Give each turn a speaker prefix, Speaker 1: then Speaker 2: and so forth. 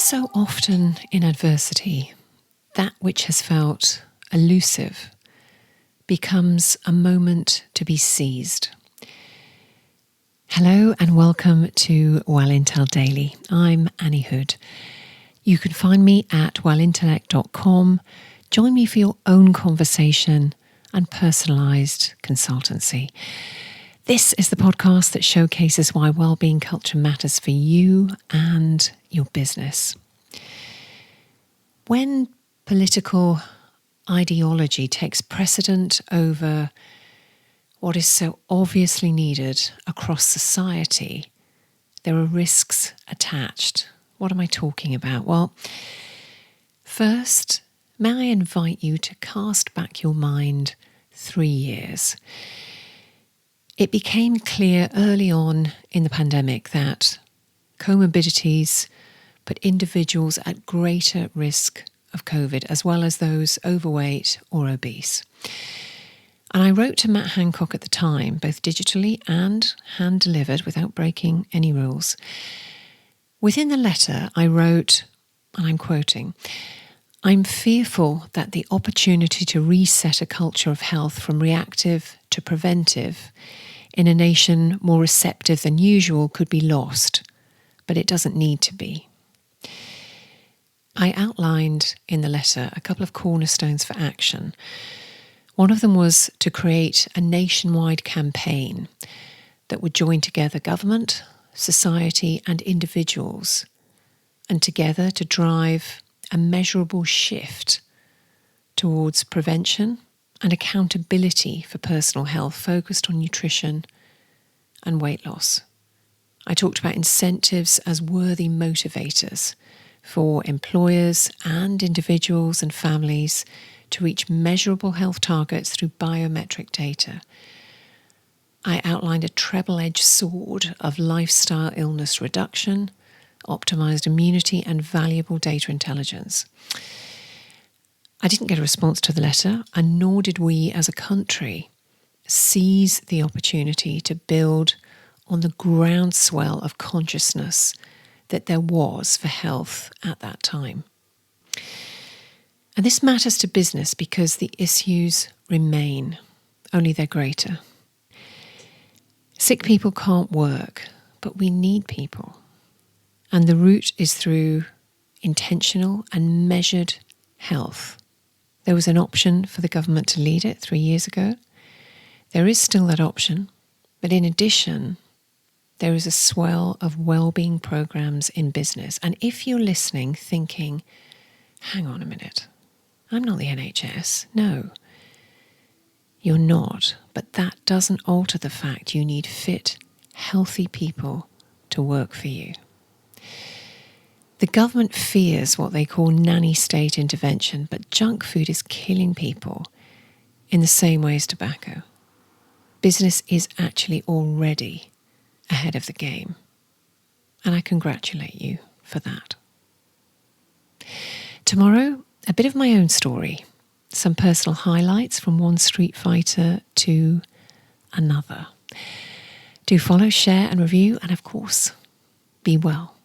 Speaker 1: So often in adversity, that which has felt elusive becomes a moment to be seized. Hello and welcome to Well Intel Daily. I'm Annie Hood. You can find me at wellintellect.com. Join me for your own conversation and personalised consultancy. This is the podcast that showcases why wellbeing culture matters for you and your business. When political ideology takes precedent over what is so obviously needed across society, there are risks attached. What am I talking about? Well, first, may I invite you to cast back your mind 3 years. It became clear early on in the pandemic that comorbidities put individuals at greater risk of COVID, as well as those overweight or obese. And I wrote to Matt Hancock at the time, both digitally and hand-delivered without breaking any rules. Within the letter, I wrote, and I'm quoting, "I'm fearful that the opportunity to reset a culture of health from reactive to preventive in a nation more receptive than usual could be lost, but it doesn't need to be." I outlined in the letter a couple of cornerstones for action. One of them was to create a nationwide campaign that would join together government, society, and individuals, and together to drive a measurable shift towards prevention and accountability for personal health focused on nutrition and weight loss. I talked about incentives as worthy motivators for employers and individuals and families to reach measurable health targets through biometric data. I outlined a treble-edged sword of lifestyle illness reduction, optimized immunity, and valuable data intelligence. I didn't get a response to the letter, and nor did we as a country seize the opportunity to build on the groundswell of consciousness that there was for health at that time. And this matters to business because the issues remain, only they're greater. Sick people can't work, but we need people. And the route is through intentional and measured health. There was an option for the government to lead it 3 years ago. There is still that option, but in addition, there is a swell of wellbeing programs in business. And if you're listening thinking, hang on a minute, I'm not the NHS. No, you're not. But that doesn't alter the fact you need fit, healthy people to work for you. The government fears what they call nanny state intervention, but junk food is killing people in the same way as tobacco. Business is actually already ahead of the game, and I congratulate you for that. Tomorrow, a bit of my own story, some personal highlights from one street fighter to another. Do follow, share and review, and of course, be well.